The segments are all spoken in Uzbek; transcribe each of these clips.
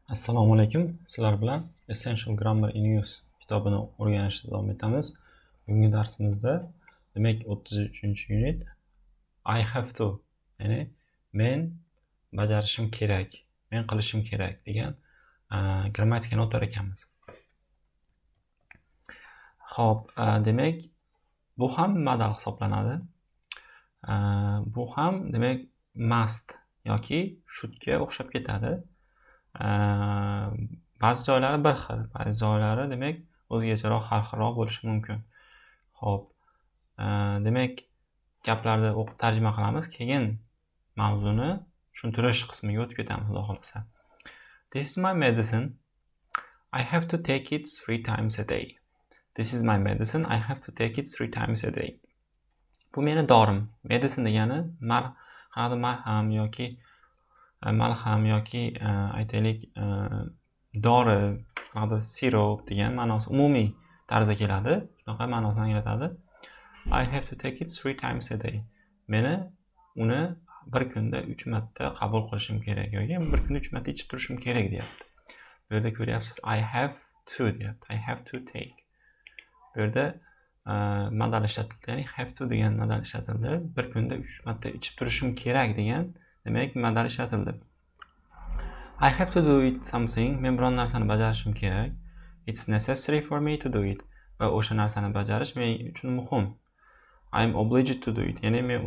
Assalomu alaykum. Sizlar bilan Essential Grammar in Use kitobini o'rganishda davom etamiz. Bugungi darsimizda demak 33-unit I have to, ya'ni men bajarishim kerak, men qilishim kerak degan grammatikani o'tar ekanmiz. Xo'p, demak bu ham modal hisoblanadi. Bu ham demak must yoki shouldga o'xshab ketadi. Ba'zi joylari bir xil, ba'zi joylari demak o'zgacharoq, har xilroq bo'lishi mumkin. Xo'p, demak gaplarni o'qib tarjima qilamiz, keyin mavzuni tushuntirish qismiga o'tib ketamiz, xudo xolasa. This is my medicine. I have to take it 3 times a day. This is my medicine. I have to take it 3 times a day. Bu meni dorim. Medicine degani marham yoki malham yoki aytaylik dori, sirop degan ma'nosi umumiy tarzda keladi. Shunaqa ma'nosini anglatadi. I have to take it 3 times a day. Meni uni bir kunda 3 marta qabul qilishim kerak yoki bir kunda 3 marta ichib turishim kerak deyapti. Bu yerda ko'ryapsiz, I have to deyapti. I have to take. Bu yerda modal ishlatildi, ya'ni have to degan modal ishlatildi. Bir kunda 3 marta ichib turishim kerak degan demak modal ishlatildi. I have to do it something. Men biron narsani bajarishim kerak. It's necessary for me to do it. Va o'sha narsani bajarish men uchun muhim. I am obliged to do it. Ya'ni men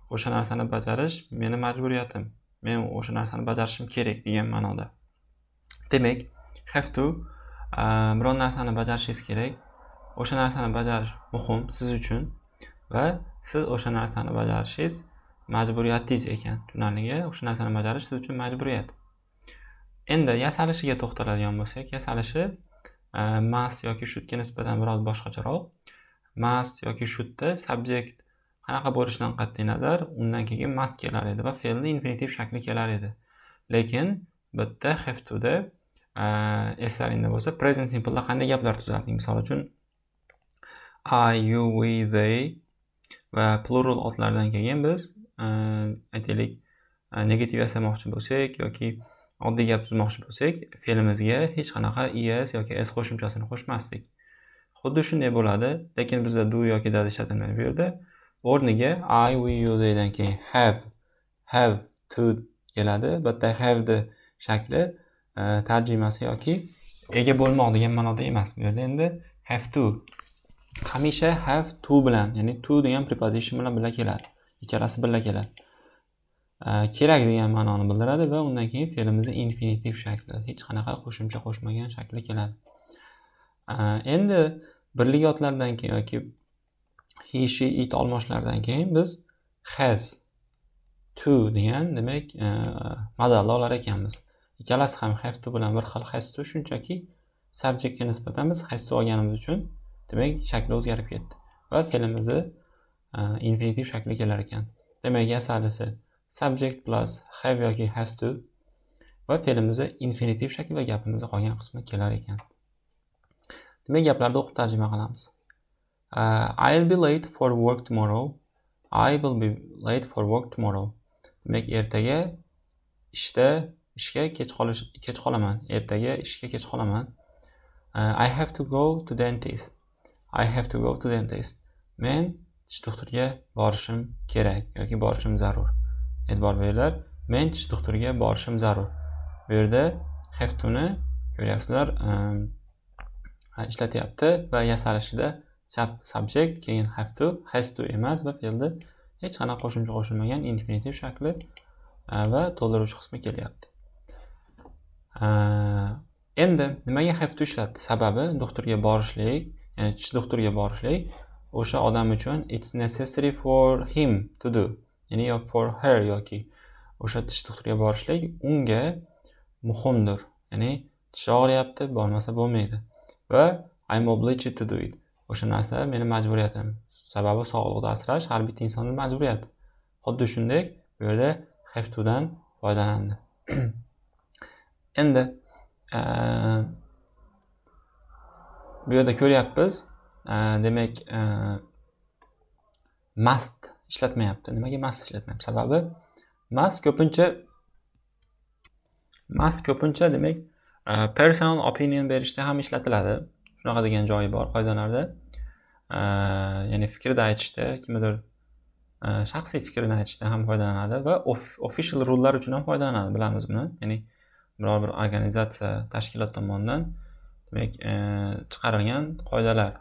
o'sha narsani bajarish meni majburiyatim. Men o'sha narsani bajarishim kerak degan ma'noda. Demak, have to biron narsani bajarishingiz kerak. O'sha narsani bajarish muhim siz uchun va siz o'sha narsani bajarishingiz majburiyatingiz ekan. Tushunarligi, o'sha narsani bajarish siz uchun majburiyat. Endi yasalishiga to'xtaladigan bo'lsak, yasalishi must yoki shouldga nisbatan biroz boshqacharoq. Must yoki shouldda subject qanaqa bo'lishidan qat'iy nazar undan keyin must kelar edi va fe'lni infinitiv shakli kelar edi. Lekin bitta have to da eslaringda bo'lsa, present simple da qanday gaplar tuzardik? Misol uchun I, you, we, they va plural otlardan keyin biz aytaylik negativ yasamoqchi bo'lsak yoki oddiy gap tuzmoqchi bo'lsak, fe'limizga hech qanaqa es yoki s qo'shimchasini qo'shmasdik. Xuddi shunday bo'ladi, lekin bizda do yoki does ishlatilmaydi. Bu yerda o'rniga I, we, you, theydan keyin have to keladi. Bitta have the shakli tarjimasi yoki ega bo'lmoq degan ma'noda emas. Bu yerda endi have to hamisha have to bilan, ya'ni to degan preposition bilan birga keladi. Ikkalasi birga keladi. Kerak degan ma'noni bildiradi va undan keyin fe'limizda infinitiv shakli, hech qanaqa qo'shimcha qo'shmagan shakli keladi. Endi birlik otlardan keyin yoki he, she, it almoshlardan keyin biz has, to degan demak modalni olar ekanmiz. Ikkalasi ham have to bilan bir xil has to, shunchaki subjectga nisbatan biz has to olganimiz uchun demak shakli o'zgarib ketdi va fe'limizda infinitiv shakli kelar ekan. Demak, yasalisi subject plus have yoki has to va fe'limizda infinitiv shakli va gapimizda qolgan qismi kelar ekan. Demak, gaplarni o'qib tarjima qilamiz. I'll be late for work tomorrow. I will be late for work tomorrow. Demak, ertaga ishga kech qolaman. Ertaga ishga kech qolaman. I have to go to dentist. I have to go to dentist. Men tish doktoriga borishim kerak yoki borishim zarur. E'tibor beringlar, men tish doktoriga borishim zarur. Bu yerda have to ni ko'ryapsizlar, ishlatyapti va yasalishida subject keyin have to, has to emas va fe'lda hech qanaqa qo'shimcha qo'shilmagan infinitiv shakli va to'ldiruvchi qismi kelyapti. Endi nimaga have to ishlatdi? Sababi doktorga borishlik, ya'ni tish doktoriga borishlik o'sha odam uchun it's necessary for him to do. Ya'ni for her yoki o'sha tish doktoriga borishlik unga muhimdir. Ya'ni tish og'riyapti, bormasa bo'lmaydi. Va I'm obliged to do it. O'sha narsa meni majburiyatim. Sababi sog'liqni asrash har bitta insonning majburiyati. Xuddi shunday bu yerda have to dan foydalandi. Endi bu yerda ko'ryapmiz, demak must ishlatmayapti. Nimaga must ishlatmayapti? Sababi must ko'pincha demak Personal opinion berishda ham ishlatiladi. Shunaqa degan joyi bor qoidalarda. Ya'ni fikrni aytishda, kimdir shaxsiy fikrini aytishda ham foydalanadi va official rule'lar uchun ham foydalanadi, bilamiz buni. Ya'ni biror bir organizatsiya, tashkilot tomonidan demak chiqarilgan qoidalar,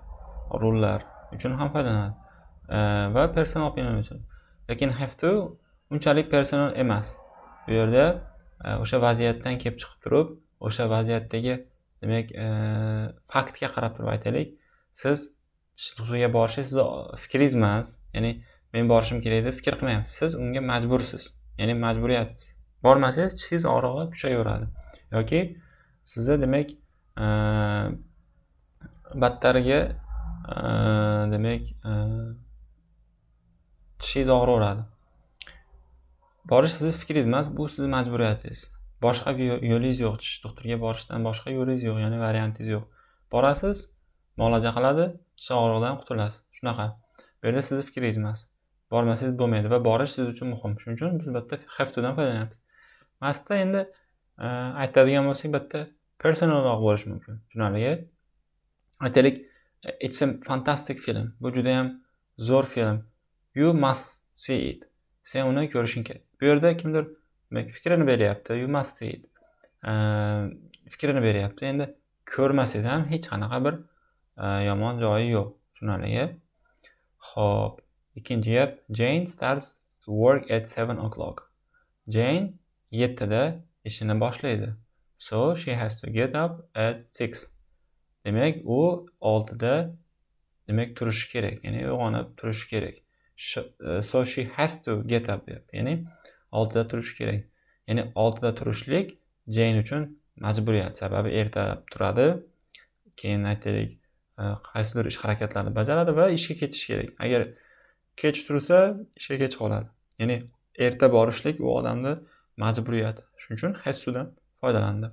rule'lar uchun ham foydalanadi. Va personal opinion uchun. Lekin have to unchalik personal emas. Bu yerda o'sha vaziyatdan kelib chiqib turib, o'sha vaziyatdagi demak faktga qarab turib aytaylik, siz tishga borishingiz siz fikringiz emas, ya'ni men borishim kerak deb fikr qilmayapsiz. Siz unga majbursiz. Ya'ni majburiyatsiz. Bormasangiz tishingiz og'rig'i kuchayaveradi. Yoki sizda demak battariga demak tishingiz og'raveradi. Borish sizning fikringiz emas, bu sizning majburiyatingiz. Boshqa yo'lingiz yo'q, tish doktoriga borishdan boshqa yo'lingiz yo'q, ya'ni variantingiz yo'q. Borasiz, muolaja qiladi, tish og'rig'idan qutulasiz. Shunaqa. Bu yerda sizning fikringiz emas. Bormasangiz bo'lmaydi va borish siz uchun muhim. Shuning uchun biz bitta have to dan foydalanyapmiz. Masda endi aytadigan bo'lsak, bitta personalroq bo'lishi mumkin. Tushunarli? Aytaylik, it's a fantastic film. Bu juda ham zo'r film. You must see it. Sen uni ko'rishing kerak. Bu yerda kimdir fikrini beryapti. You must see it. Fikrini beryapti. Endi ko'rmasangiz ham hech qanaqa bir yomon joyi yo'q. Tushunarli? Xo'p, ikkinchi gap, Jane starts work at 7 o'clock. Jane 7 da ishini boshlaydi. So she has to get up at 6. Demak, u 6 da demak turishi kerak. Ya'ni uyg'onib turishi kerak. So she has to get up. Ya'ni 6 da turishi kerak. Ya'ni 6 da turishlik Jane uchun majburiyat. Sababi erta turadi. Keyin aytaylik, qaysidir ish harakatlarni bajaradi va ishga ketishi kerak. Agar kech tursa, ishga kech qoladi. Ya'ni erta borishlik u odamning majburiyati. Shuning uchun has to'dan foydalandi.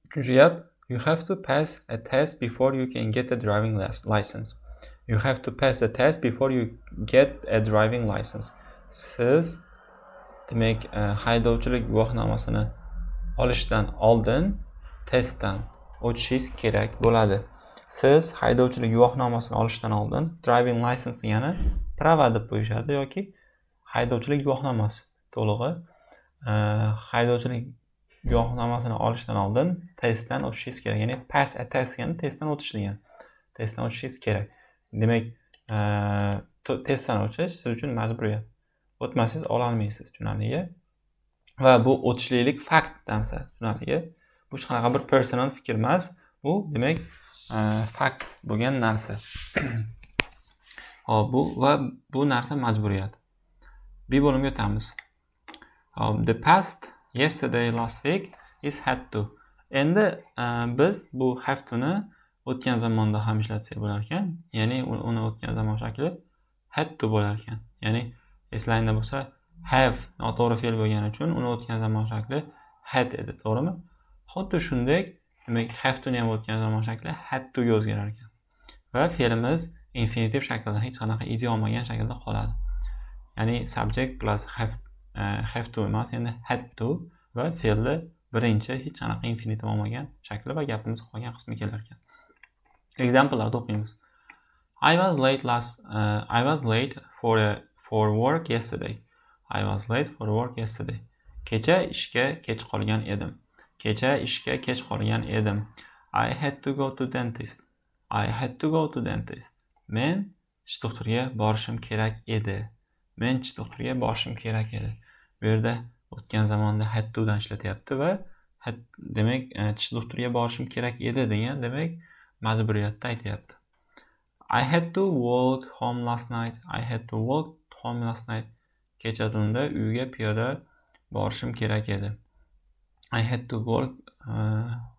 Uchinchi gap, you have to pass a test before you can get a driving license. You have to pass a test before you get a driving license. Siz demak haydovchilik guvohnomasini olishdan oldin testdan o'tishingiz kerak bo'ladi. Siz haydovchilik guvohnomasini olishdan oldin driving license degani prava deb qo'yishadi yoki haydovchilik guvohnomasi to'lig'i. Haydovchilik guvohnomasini olishdan oldin testdan o'tishingiz kerak. Ya'ni pass a test degani testdan o'tish degani. Testdan o'tishingiz kerak. Demak, testdan o'tish siz uchun majburiyat. O'tmasangiz ola olmaysiz, tushunarli? Va bu o'tishlik fakt narsa, tushunarli? Bu hech qanaqa bir personal fikr emas, bu demak fakt bo'lgan narsa. Hop, bu narsa majburiyat. Bir bo'limga o'tamiz. The past, yesterday, last week is had to. Endi biz bu have to ni o'tgan zamonda ham ishlatsak bo'lar ekan. Ya'ni uni o'tgan zamon shakli had to bo'lar ekan. Ya'ni eslangda bo'lsa, have noto'g'ri fe'l bo'lgani uchun uni o'tgan zamon shakli had edi, to'g'rimi? Xuddi shunday, demak have to ni ham o'tgan zamon shakli had to ga o'zgarar ekan. Va fe'limiz infinitiv shaklda, hech qanaqa id olmagan shaklda qoladi. Ya'ni subject plus have to emas, endi had to va fe'lni birinchi hech qanaqa infinitiv olmagan shakli va gapimiz qolgan qismi kelar ekan. Example'larni o'qiymiz. I was late for work yesterday. I was late for work yesterday. Kecha ishga kech qolgan edim. Kecha ishga kech qolgan edim. I had to go to dentist. I had to go to dentist. Men tish doktoriga borishim kerak edi. Men tish doktoriga borishim kerak edi. Bu yerda o'tgan zamonda had to dan ishlatyapti va demak tish doktoriga borishim kerak edi degan demak majburiyatda aytyapti. I had to walk home last night. I had to walk home last night. Kecha tunda uyga piyoda borishim kerak edi. I had to walk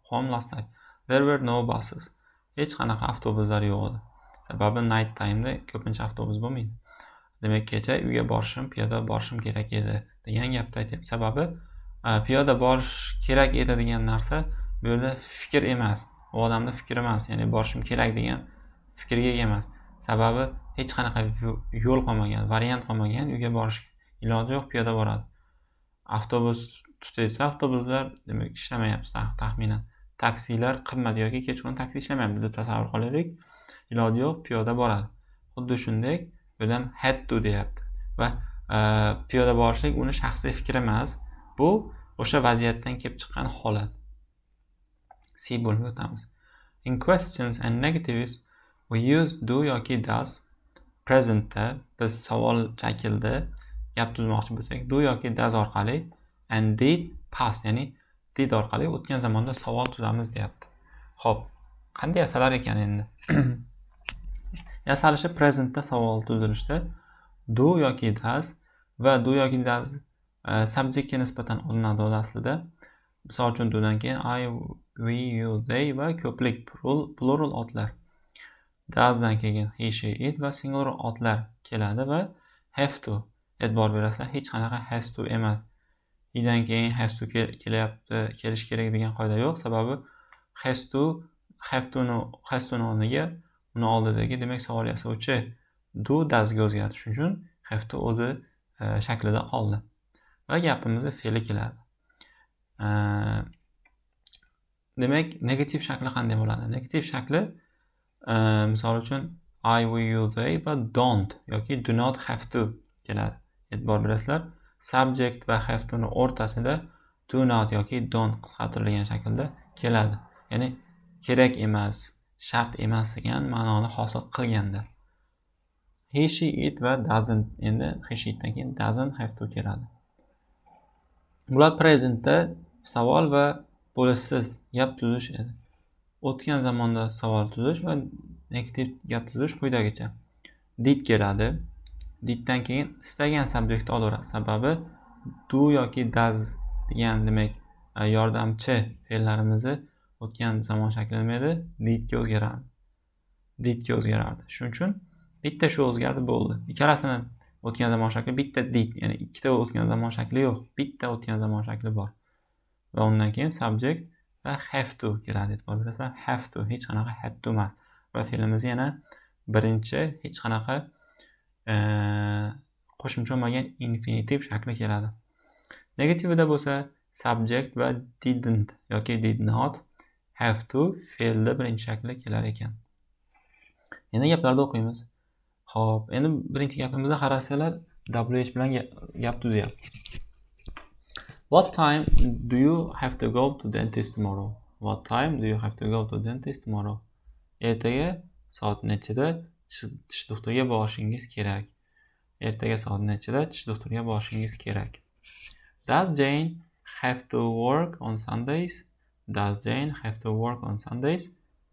home last night. There were no buses. Hech qanaqa avtobuslar yo'q edi. Sababi night time'da ko'pincha avtobus bo'lmaydi. Demak, kecha uyga piyoda borishim kerak edi degan gapni aytyapti. Sababi piyoda borish kerak edi degan narsa bu yerda fikr emas. U odamning fikri emas, ya'ni borishim kerak degan fikrga ega emas. Sababi hech qanaqa yo'l qolmagan, variant qolmagan, uyga borish iloji yo'q, piyoda boradi. Avtobus tutayotsa avtobuslar demak ishlamayapti taxminan. Taksilar qimmat yoki kechqurun taksi ishlamayapti deb tasavvur qilaylik. Iloji yo'q, piyoda boradi. Xuddi shunday bu ham had to deyapti va piyoda borishlik uni shaxsiy fikri emas. Bu o'sha vaziyatdan kelib chiqqan holat. C bo'lib o'tamiz. In questions and negatives we use do yoki does. Presentda biz savol shaklida gap tuzmoqchi bo'lsak, do yoki does orqali and did past, ya'ni did orqali o'tgan zamonda savol tuzamiz deyapti. Xo'p, qanday yasalar ekan endi? Yasalishi presentda savol tuzilishda do yoki does va do yoki does subjektga nisbatan olinadi aslida. Misol uchun do'dan keyin I, we, you, they va ko'plik plural otlar. Doesdan keyin he, she, it va singular otlar keladi va have to. E'tibor berasizlar, hech qanaqa has to emas. Idan keyin has to kelyapti, kelish kerak degan qoida yo'q. Sababi has to, have to o'rniga uni oldidagi demak savol yasovchi do doesga o'zgardi. Shuning uchun have to o'zi shaklida qoldi. Va gapimizda fe'li keladi. Demak, negativ shakli qanday bo'ladi? Negativ shakli misol uchun I, we, you, they va don't yoki do not have to keladi. E'tibor berasizlar, subject va have to ni o'rtasida do not yoki don't qisqartirilgan shaklda keladi. Ya'ni kerak emas, shart emas degan ma'noni hosil qilganda. He, she, it va doesn't, endi he, she, itdan keyin doesn't have to keladi. Bular presentda savol va bo'lishsiz gap tuzish edi. O'tgan zamonda savol tuzish va negativ gap tuzish quyidagicha. Did keladi. Diddan keyin istagan subjektni olaveradi. Sababi do yoki does degan demak yordamchi fe'llarimizni o'tgan zamon shakli nima edi? Didga o'zgaradi. Didga o'zgarardi. Shuning uchun bitta shu o'zgardi bo'ldi. Ikkalasini o'tgan zamon shakli bitta did, ya'ni ikkita o'tgan zamon shakli yo'q. Bitta o'tgan zamon shakli bor. Va undan keyin subject va have to keladi. E'tibor berasizlar, have to hech qanaqa had to emas. Va fe'limiz yana birinchi hech qanaqa qo'shimcha bo'lmagan infinitiv shakli keladi. Negativida bo'lsa subject va didn't yoki did not have to fe'lda birinchi shakli kelar ekan. Endi gaplarni o'qiymiz. Xo'p, endi birinchi gapimizda qarasanglar WH bilan gap tuzyapti. What time do you have to go to dentist tomorrow? What time do you have to go to dentist tomorrow? Ertaga soat nechida tish doktoriga borishingiz kerak? Ertaga soat nechida tish doktoriga borishingiz kerak? Does Jane have to work on Sundays? Does Jane have to work on Sundays?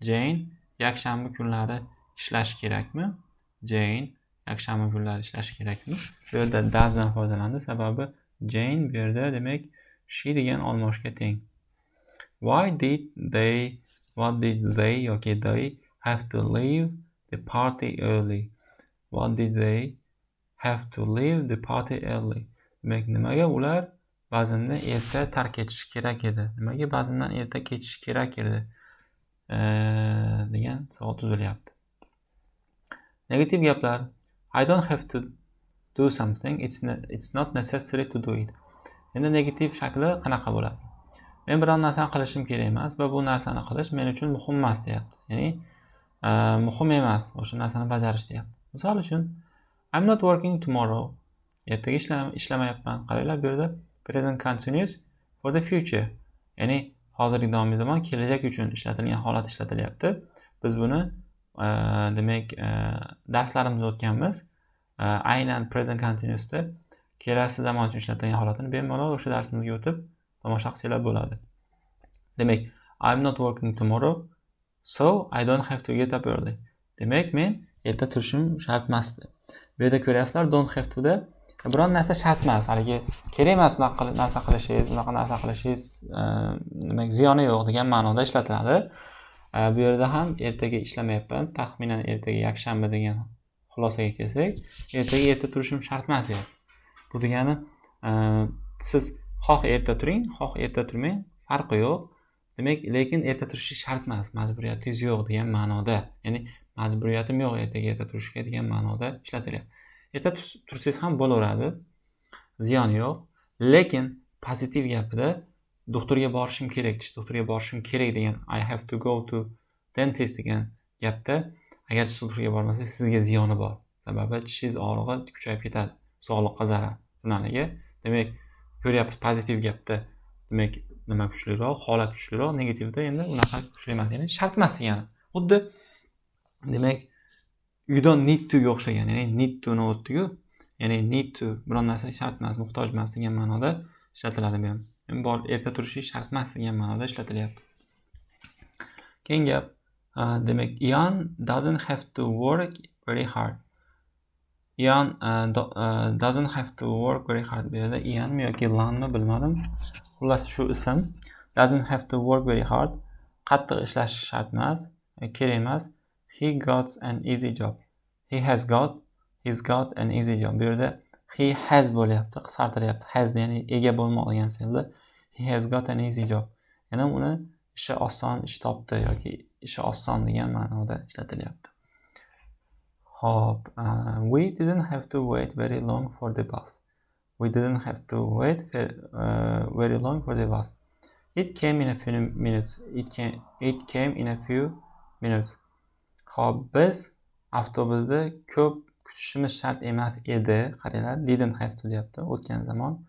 Jane yakshanba kunlari ishlash kerakmi? Jane yakshanba kunlari ishlash kerakmi? Bu yerda doesdan foydalandi, sababi Jane bu yerda demak she degan olmoshga teng. What did they yoki they have to leave the party early? What did they have to leave the party early? Demak, nimaga ular bazmni erta tark etish kerak edi? Nimaga bazmdan erta ketish kerak edi? Degan savol tuzilyapti. Negativ gaplar. I don't have to do something. It's not necessary to do it. Endi negativ shakli qanaqa bo'ladi? Men biron narsani qilishim kerak emas va bu narsani qilish men uchun muhim emas deyapti. Ya'ni muhim emas o'sha narsani bajarish deyapti. Misol uchun I'm not working tomorrow. Ertaga ishlamayapman. Qaranglar, bu yerda present continuous for the future. Ya'ni hozirgi davomli zamon kelajak uchun ishlatilgan holat ishlatilyapti. Biz buni demak darslarimizda o'tganmiz. Aynan present continuousda kelasi zamon uchun ishlatilgan holatini bemalol o'sha darsimizga o'tib tomosha qilsanglar bo'ladi. Demak, I'm not working tomorrow, so I don't have to get up early. Demak, men erta turishim shart emas. Bu yerda ko'ryapsizlar, don't have to da biron narsa shart emas. Haligi kerak emas unaqa narsa qilishingiz, unaqa narsa qilishingiz, demak ziyoni yo'q degan ma'noda ishlatiladi. Bu yerda ham ertaga ishlamayapman, taxminan ertaga yakshanba degan xulosaga kelsak, erta turishim shart emas deyapti. Bu degani siz xoh erta turing, xoh erta turmang, farqi yo'q. Demak, lekin erta turish shart emas, majburiyatingiz yo'q degan ma'noda. Ya'ni majburiyatim yo'q erta turishga degan ma'noda ishlatilyapti. Erta tursangiz ham bo'laveradi. Ziyoni yo'q. Lekin pozitiv gapida doktorga borishim kerak, tish doktoriga borishim kerak degan I have to go to dentist degan gapda agar tish doktoriga bormasangiz sizga ziyoni bor. Sababi tishingiz og'rig'i kuchayib ketadi, sog'liqqa zarar. Shunaliga, demak, ko'ryapsiz pozitiv gapda demak nima kuchliroq, holat kuchliroq, negativda endi unaqa kuchli emas, ya'ni shart emas degani. Xuddi demak you don't need to ga o'xshagan, ya'ni need to ni o'tdi-ku, ya'ni need to biron narsa shart emas, muhtoj emas degan ma'noda ishlatiladi bu ham. Bor erta turishi shart emas degan ma'noda ishlatilyapti. Keyingi gap, demak Ian doesn't have to work very hard. Ian doesn't have to work very hard. Bu yerda Ian mi yoki Lan mi bilmadim. Xullas shu ism doesn't have to work very hard. Qattiq ishlash shart emas, kerak emas. He got an easy job. He's got an easy job. Bu yerda he has bo'lyapti, qisqartiryapti. Has ya'ni ega bo'lmoq degan fe'lda. He has got an easy job. Ya'ni uni ishi oson, ish topdi yoki ishi oson degan ma'noda ishlatilyapti. Hop, we didn't have to wait very long for the bus. We didn't have to wait very long for the bus. It came in a few minutes. It came in a few minutes. Hop, biz avtobusda ko'p kutishimiz shart emas edi. Qaranglar, didn't have to deyapti, o'tgan zamon.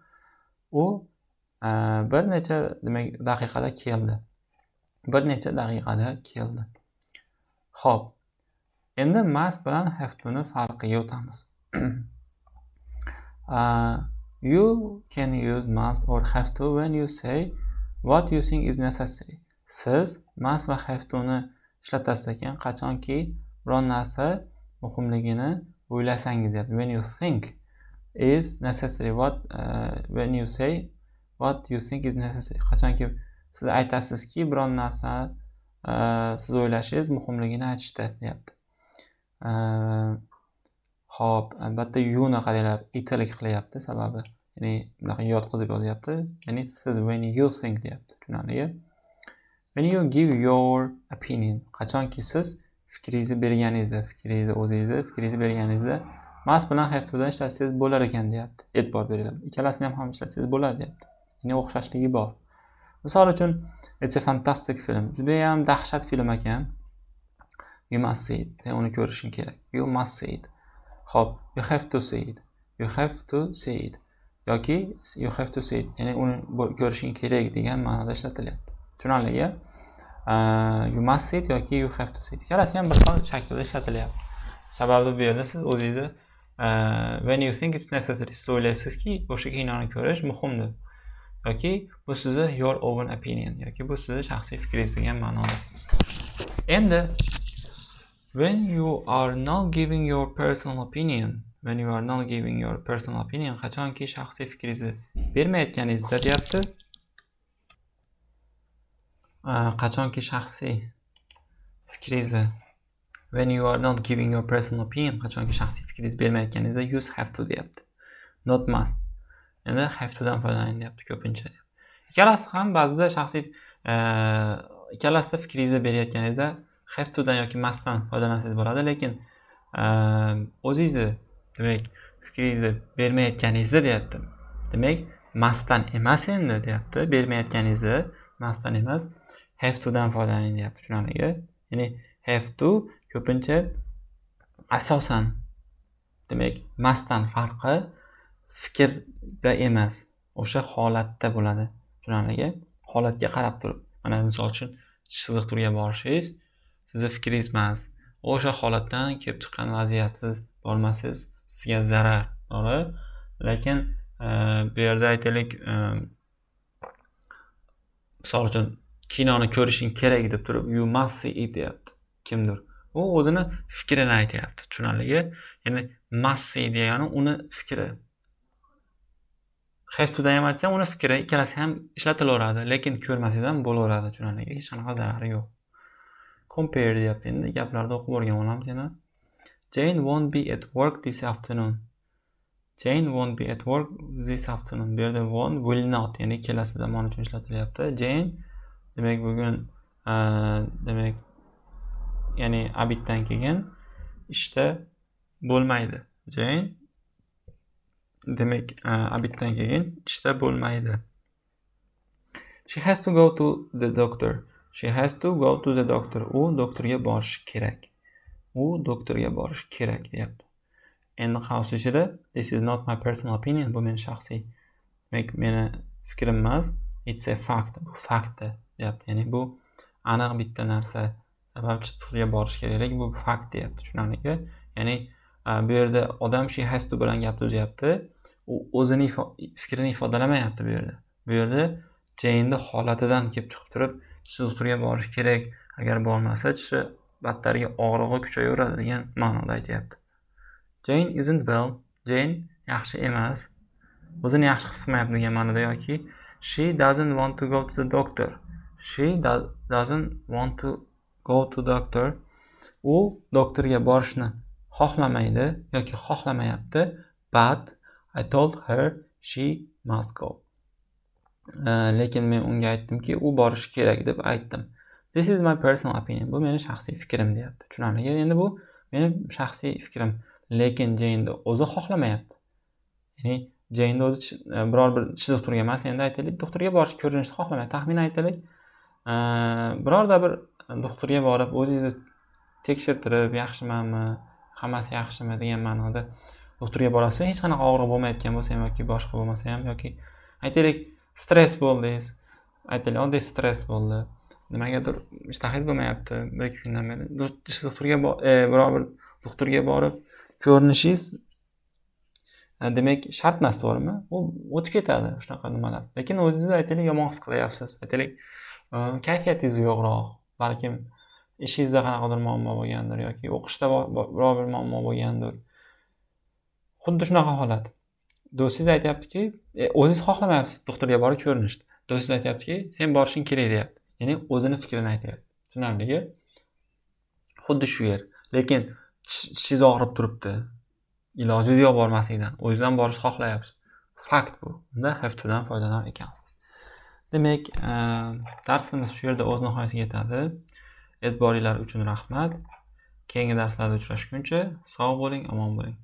U bir necha demak daqiqada keldi. Bir necha daqiqada keldi. Hop, endi must bilan have to ni farqiga o'tamiz. You can use must or have to when you say what you think is necessary. Siz must va have to ni ishlatasiz ekan qachonki biron narsa muhimligini o'ylasangiz deyapti. When you think is necessary, when you say what you think is necessary. Qachonki siz aytasizki biron narsa siz o'ylashingiz muhimligini aytishda deyapti. Hop, albatta you-ni qaranglar, italik qilyapti sababi, ya'ni bunaqa yotqizib yozyapti. Ya'ni siz when you think deyapti. Tushunarli? When you give your opinion, qachonki siz fikringizni berganingizda, fikringizni berganingizda must bilan have to dan ishlatsangiz bo'lar ekan deyapti. E'tibor beringlar. Ikkalasini ham ishlatsangiz bo'ladi deyapti. Ya'ni o'xshashligi bor. Misol uchun, it's a fantastic film. Juda ham dahshat film ekan. You must see it. Sen uni ko'rishing kerak. You must see it. Hop, you have to see it. You have to see it. Yoki you have to see it. Ya'ni uni ko'rishing kerak degan ma'noda ishlatilyapti. Tushunarli? You must see it yoki you have to see it. Ikkalasi ham bir xil shaklda ishlatilyapti. Sababi bu yerda siz o'zingizni when you think it's necessary, siz o'ylaysizki o'sha kinoni ko'rish muhimdir. Yoki bu sizni your own opinion yoki bu sizni shaxsiy fikringiz degan ma'noda. Endi when you are not giving your personal opinion, qachonki shaxsiy fikringizni bermayotganingizda deyapti. Qachonki shaxsiy fikringizni when you are not giving your personal opinion, qachonki shaxsiy fikringizni bermayotganingizda use have to deyapti. Not must. Endi have to dan foydalaning deyapti ko'pincha. Ikkalasi ham ba'zida shaxsiy ikkalasida fikringizni berayotganingizda have to dan yoki must dan foydalansangiz bo'ladi, lekin o'zingizni demak fikringizni bermayotganingizda deyapti. Demak must dan emas endi deyapti. Bermayotganingizda must dan emas, have to dan foydalaning deyapti. Tushunarli? Ya'ni have to ko'pincha asosan demak must dan farqi fikrda emas, o'sha holatda bo'ladi. Tushunarli? Holatga qarab turib. Mana misol uchun chiziq turga borishingiz sizni fikringiz emas. O'sha holatdan kelib chiqqan vaziyatsiz bormasiz, sizga zarar. To'g'ri? Lekin bu yerda aytaylik, misol uchun kinoni ko'rishing kerak deb turib you must see it deyapti. Kimdir? U o'zini fikrini aytayapti. Tushunarli? Ya'ni must see degani uni fikri. Have to dan ham aytsam uni fikri, ikkalasi ham ishlatilaveradi, lekin ko'rmasangiz ham bo'laveradi. Tushunarli? Hech qanaqa zarari yo'q. Compare deyapti. Endi gaplarni o'qib o'rgan olamiz yana. Jane won't be at work this afternoon. Jane won't be at work this afternoon. Bu yerda won't, will not, ya'ni kelasi zamon uchun ishlatilyapti. Jane demak bugun demak ya'ni abitdan keyin ishda bo'lmaydi. Jane demak abitdan keyin ishda bo'lmaydi. She has to go to the doctor. She has to go to the doctor. U doktorga borishi kerak. U doktorga borishi kerak deyapti. Endi qavs ichida this is not my personal opinion. Bu meni shaxsiy, demak meni fikrim emas. It's a fact. Bu fakt deyapti. Ya'ni bu aniq bitta narsa. Sababchi doktorga borish kerak. Bu fakt deyapti. Tushunarlimi? Ya'ni bu yerda odam she has to bilan gapni uzyapti. U o'zini fikrini ifodalamayapti bu yerda. Bu yerda Jane holatidan kelib chiqib turib, doktorga borish kerak. Agar bormasa, tishi battariga og'rig'i kuchayaveradi degan ma'noda aytyapti. Jane isn't well. Jane yaxshi emas. O'zini yaxshi his qilmayapti degan ma'noda yoki she doesn't want to go to the doctor. She doesn't want to go to doctor. U doktorga borishni xohlamaydi yoki xohlamayapti. But I told her she must go. Lekin men unga aytdimki, u borishi kerak deb aytdim. This is my personal opinion. Bu meni shaxsiy fikrim deyapti. Tushunarlimi? Endi bu meni shaxsiy fikrim. Lekin Jane o'zi xohlamayapti. Ya'ni Jane o'zi biror bir tish doktoriga emas, endi aytaylik, doktorga borish ko'rinishni xohlamayapti. Taxmin aytaylik, birorda bir doktorga borib, o'zingizni tekshirtirib, yaxshimanmi, hammasi yaxshimi degan ma'noda doktorga borasiz, hech qanaqa og'riq bo'lmayotgan bo'lsa ham yoki boshqa bo'lmasa ham yoki aytaylik stress bo'ldingiz. Aytaylik, oddiy stress bo'ldi. Nimagadir ishtahid bo'lmayapti 1-2 kundan beri. Doktorga biror bir doktorga borib ko'rinishingiz demak shart emas, to'g'rimi? U o'tib ketadi shunaqa nimalar. Lekin o'zingizni aytaylik yomon his qilyapsiz. Aytaylik kayfiyatingiz yo'qroq, balkim ishingizda qanaqadir muammo bo'lgandir yoki o'qishda biror bir muammo bo'lgandir. Xuddi shunaqa holat. Do'stingiz aytayaptiki, o'zingiz xohlamayapsiz doktorga borib ko'rinishni. Do'stingiz aytayaptiki, sen borishing kerak deyapti. Ya'ni o'zini fikrini aytayapti. Tushunarlimi? Xuddi shu yer. Lekin tishingiz og'rib turibdi. Iloji yo'q bormaslikdan. O'zingizdan borishni xohlayapsiz. Fakt bu. Unda have to dan foydalanib ekansiz. Demak, darsimiz shu yerda o'z nihoyasiga yetadi. E'tiboringlar uchun rahmat. Keyingi darslarda uchrashguncha sog' bo'ling, omon bo'ling.